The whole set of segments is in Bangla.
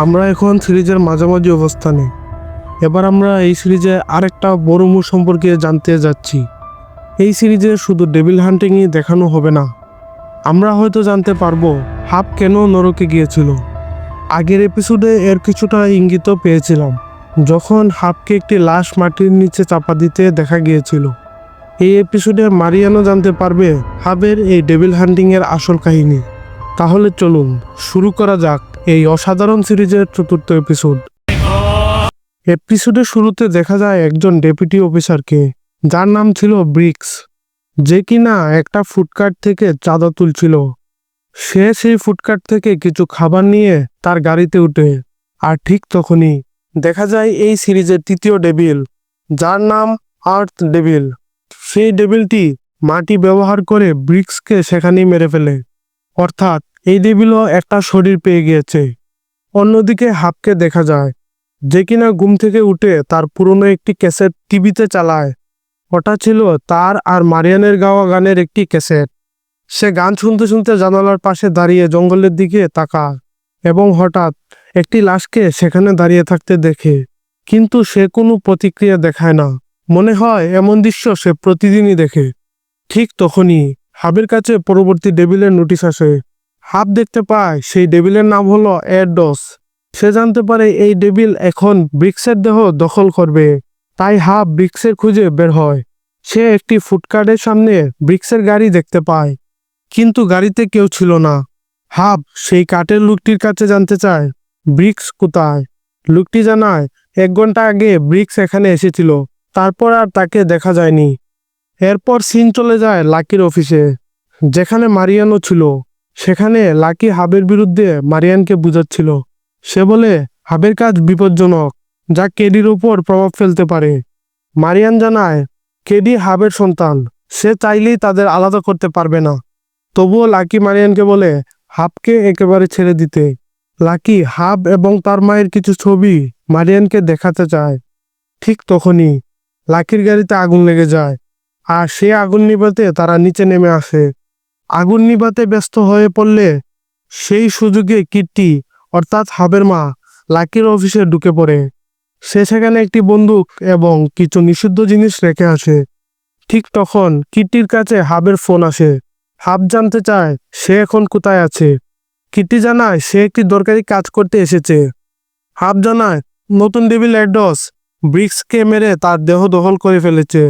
আমরা এখন সিরিজের মাঝামাঝি অবস্থানে। এবার আমরা এই সিরিজে আরেকটা বড় মোড় সম্পর্কে জানতে যাচ্ছি। এই সিরিজে শুধু ডেভিল হান্টিংই দেখানো হবে না, আমরা হয়তো জানতে পারবো হাব কেন নরকে গিয়েছিল। আগের এপিসোডে এর কিছুটা ইঙ্গিত পেয়েছিলাম, যখন হাবকে একটি লাশ মাটির নিচে চাপা দিতে দেখা গিয়েছিল। এই এপিসোডে মারিয়ানও জানতে পারবে হাবের এই ডেভিল হান্টিংয়ের আসল কাহিনী। তাহলে চলুন শুরু করা যাক এই অসাধারণ সিরিজের চতুর্থ এপিসোড। এপিসোডের শুরুতে দেখা যায় একজন ডেপুটি অফিসারকে, যার নাম ছিল ব্রিক্স, যে কিনা একটা ফুডকার্ট থেকে চাঁদা তুলছিল। সে সেই ফুডকার্ট থেকে কিছু খাবার নিয়ে তার গাড়িতে উঠে, আর ঠিক তখনই দেখা যায় এই সিরিজের তৃতীয় ডেভিল, যার নাম আর্থ ডেভিল। সেই ডেভিলটি মাটি ব্যবহার করে ব্রিক্সকে সেখানেই মেরে ফেলে। অর্থাৎ এই ডেভিলও একটা শরীর পেয়ে গিয়েছে। অন্যদিকে হাবকে দেখা যায়, যে কিনা ঘুম থেকে উঠে তার পুরনো একটি ক্যাসেট টিভিতে চালায়। ওটা ছিল তার আর মারিয়ানের গাওয়া গানের একটি ক্যাসেট। সে গান শুনতে শুনতে জানালার পাশে দাঁড়িয়ে জঙ্গলের দিকে তাকায় এবং হঠাৎ একটি লাশকে সেখানে দাঁড়িয়ে থাকতে দেখে, কিন্তু সে কোনো প্রতিক্রিয়া দেখায় না। মনে হয় এমন দৃশ্য সে প্রতিদিনই দেখে। ঠিক তখনই হাবের কাছে পরবর্তী ডেভিলের নোটিশ আসে। হাব দেখতে পায় সেই ডেভিলের নাম হলো এডস। সে জানতে পারে এই ডেভিল এখন ব্রিক্সের দেহ দখল করবে। তাই হাব ব্রিক্সের খুঁজে বের হয়। সে একটি ফুডকার্টের সামনে ব্রিক্সের গাড়ি দেখতে পায়, কিন্তু গাড়িতে কেউ ছিল না। হাব সেই কাঠের লোকটির কাছে জানতে চায় ব্রিক্স কোথায়। লোকটি জানায় 1 ঘন্টা আগে ব্রিক্স এখানে এসেছিল, তারপর আর তাকে দেখা যায়নি। এরপর সিন চলে যায় লাকির অফিসে, যেখানে মারিয়ানও ছিল। সেখানে লাকি হাবের বিরুদ্ধে মারিয়ানকে বুঝাচ্ছিল। সে বলে হাবের কাজ বিপজ্জনক, যা কেডির উপর প্রভাব ফেলতে পারে। মারিয়ান জানায় কেডি হাবের সন্তান, সে চাইলেই তাদের আলাদা করতে পারবে না। তবুও লাকি মারিয়ানকে বলে হাবকে একেবারে ছেড়ে দিতে। লাকি হাব এবং তার মায়ের কিছু ছবি মারিয়ানকে দেখাতে চায়। ঠিক তখনই লাকির গাড়িতে আগুন লেগে যায়, আর সে আগুন নিভাতে তারা নিচে নেমে আসে। আগুন নিভাতে ব্যস্ত হয়ে পড়লে সেই সুযোগে কিট্টি অর্থাৎ হাবের মা লাকির অফিসে ঢুকে পড়ে। সে সেখানে একটি বন্দুক এবং কিছু নিষিদ্ধ জিনিস রেখে আসে। ঠিক তখন কিট্টির কাছে হাবের ফোন আসে। হাব জানতে চায় সে এখন কোথায় আছে। কিট্টি জানায় সে একটি দরকারি কাজ করতে এসেছে। হাব জানায় নতুন ডেভিল এডস ব্রিক্সকে মেরে তার দেহ দখল করে ফেলেছে।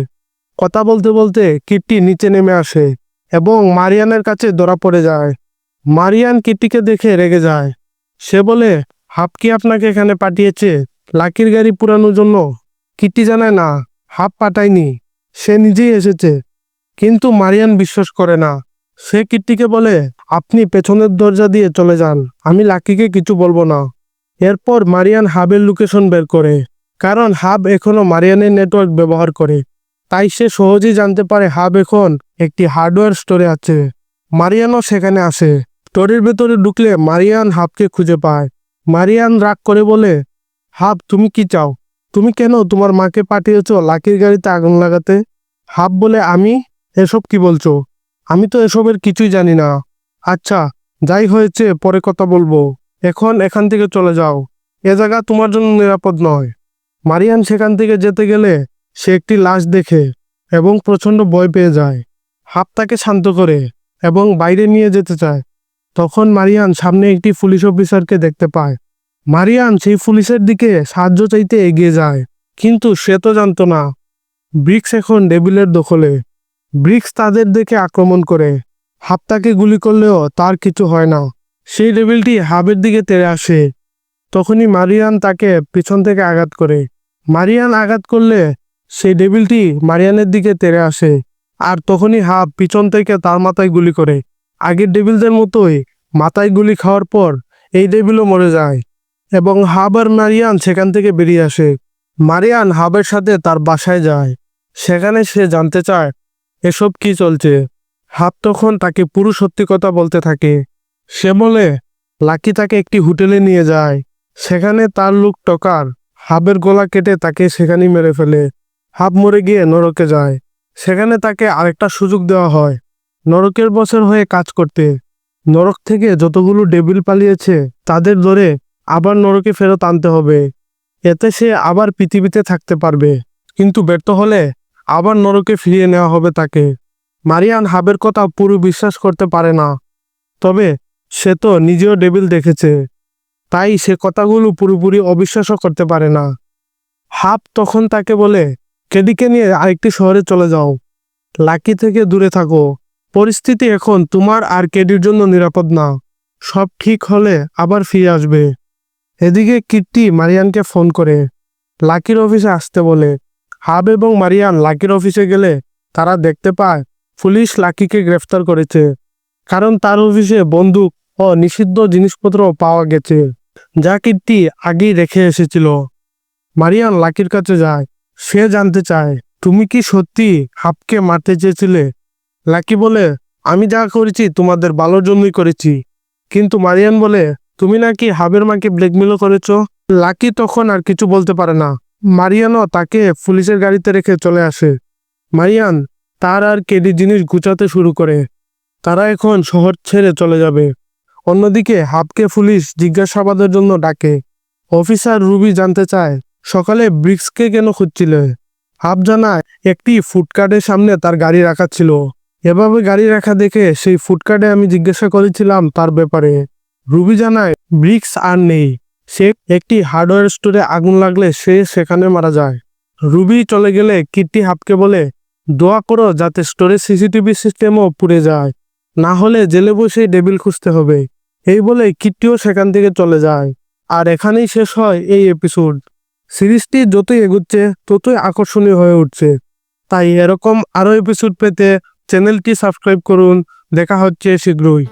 কথা বলতে বলতে কিট্টি নিচে নেমে আসে এবং মারিয়ানের কাছে ধরা পড়ে যায়। মারিয়ান কিট্টিকে দেখে রেগে যায়। সে বলে হাব কি আপনাকে এখানে পাঠিয়েছে লাকির গাড়ি পুরানোর জন্য? কিট্টি জানায় না, হাব পাঠায়নি, সে নিজেই এসেছে। কিন্তু মারিয়ান বিশ্বাস করে না। সে কিট্টিকে বলে আপনি পেছনের দরজা দিয়ে চলে যান, আমি লাকিকে কিছু বলবো না। এরপর মারিয়ান হাবের লোকেশন বের করে, কারণ হাব এখনো মারিয়ানের নেটওয়ার্ক ব্যবহার করে। তাই সে সহজেই জানতে পারে হাব এখন একটি হার্ডওয়্যার স্টোরে আছে। মারিয়ানও সেখানে আসে। স্টোরের ভেতরে ঢুকলে মারিয়ান হাবকে খুঁজে পায়। মারিয়ান রাগ করে বলে হাব তুমি কি চাও? তুমি কেন তোমার মাকে পাঠিয়েছ লাকির গাড়িতে আগুন লাগাতে? হাব বলে আমি এসব কি বলছো? আমি তো এসবের কিছুই জানি না। আচ্ছা যাই হয়েছে পরে কথা বলবো, এখন এখান থেকে চলে যাও, এ জায়গা তোমার জন্য নিরাপদ নয়। মারিয়ান সেখান থেকে যেতে গেলে সে একটি লাশ দেখে এবং প্রচণ্ড ভয় পেয়ে যায়। হাব তাকে শান্ত করে এবং বাইরে নিয়ে যেতে চায়। তখন মারিয়ান সামনে একটি পুলিশ অফিসারকে দেখতে পায়। মারিয়ান সেই পুলিশের দিকে সাহায্য চাইতে এগিয়ে যায়, কিন্তু সে তো জানতো না ব্রিক্স এখন ডেভিলের দখলে। ব্রিক্স তাদের দেখে আক্রমণ করে। হাব তাকে গুলি করলেও তার কিছু হয় না। সেই ডেভিলটি হাবের দিকে তেড়ে আসে। তখনই মারিয়ান তাকে পিছন থেকে আঘাত করে। মারিয়ান আঘাত করলে সেই ডেভিলটি মারিয়ানের দিকে তেড়ে আসে, আর তখনই হাব পিছন থেকে তার মাথায় গুলি করে। আগের ডেভিলদের মতোই মাথায় গুলি খাওয়ার পর এই ডেভিলও মরে যায় এবং হাব আর মারিয়ান সেখান থেকে বেরিয়ে আসে। মারিয়ান হাবের সাথে তার বাসায় যায়। সেখানে সে জানতে চায় এসব কি চলছে। হাব তখন তাকে পুরো সত্যি কথা বলতে থাকে। সে বলে লাকি তাকে একটি হোটেলে নিয়ে যায়। সেখানে তার লোক টকার হাবের গলা কেটে তাকে সেখানেই মেরে ফেলে। হাব মরে গিয়ে নরকে যায়। সেখানে তাকে আরেকটা সুযোগ দেওয়া হয় নরকের বসের হয়ে কাজ করতে। নরক থেকে যতগুলো ডেভিল পালিয়েছে তাদের ধরে আবার নরকে ফেরত আনতে হবে। এতে সে আবার পৃথিবীতে থাকতে পারবে, কিন্তু ব্যর্থ হলে আবার নরকে ফিরিয়ে নেওয়া হবে তাকে। মারিয়ান হাবের কথা পুরো বিশ্বাস করতে পারে না, তবে সে তো নিজেও ডেভিল দেখেছে, তাই সে কথাগুলো পুরোপুরি অবিশ্বাসও করতে পারে না। হাব তখন তাকে বলে, কেডিকে নিয়ে আরেকটি শহরে চলে যাও, লাকি থেকে দূরে থাকো। পরিস্থিতি এখন তোমার আর কেডির জন্য নিরাপদ না। সব ঠিক হলে আবার ফিরে আসবে। এদিকে কিট্টি মারিয়ানকে ফোন করে লাকির অফিসে আসতে বলে। হাব এবং মারিয়ান লাকির অফিসে গেলে তারা দেখতে পায় পুলিশ লাকিকে গ্রেফতার করেছে, কারণ তার অফিসে বন্দুক ও নিষিদ্ধ জিনিসপত্র পাওয়া গেছে, যা কিট্টি আগেই রেখে এসেছিল। মারিয়ান লাকির কাছে যায়। সে জানতে চায়, তুমি কি সত্যি হাবকে মারতে চেয়েছিলে? লাকি বলে, আমি যা করেছি তোমাদের ভালোর জন্যই করেছি। কিন্তু মারিয়ান বলে, তুমি নাকি হাবের মাকে ব্ল্যাকমেলও করেছ। লাকি তখন আর কিছু বলতে পারে না। মারিয়ানও তাকে পুলিশের গাড়িতে রেখে চলে আসে। মারিয়ান তার আর কেডি জিনিস গুছাতে শুরু করে। তারা এখন শহর ছেড়ে চলে যাবে। অন্যদিকে হাবকে পুলিশ জিজ্ঞাসাবাদের জন্য ডাকে। অফিসার রুবি জানতে চায়, সকালে ব্রিক্সকে কেন খুঁজছিলে? হাব জানায়, একটি ফুডকার্টের সামনে তার গাড়ি রাখা ছিল। এভাবে গাড়ি রাখা দেখে সেই ফুডকার্টে আমি জিজ্ঞাসা করেছিলাম তার ব্যাপারে। রুবি জানায়, ব্রিক্স আর নেই। সে একটি হার্ডওয়্যার স্টোরে আগুন লাগলে সে সেখানে মারা যায়। রুবি চলে গেলে কিট্টি হাবকে বলে, দোয়া করো যাতে স্টোরের সিসিটিভি সিস্টেমও পুড়ে যায়, না হলে জেলে বসে ডেভিল খুঁজতে হবে। এই বলে কিট্টিও সেখান থেকে চলে যায়। আর এখানেই শেষ হয় এই এপিসোড। সিরিজটি যতই এগুচ্ছে ততই আকর্ষণীয় হয়ে উঠছে। তাই এরকম আরও এপিসোড পেতে চ্যানেলটি সাবস্ক্রাইব করুন। দেখা হচ্ছে শীঘ্রই।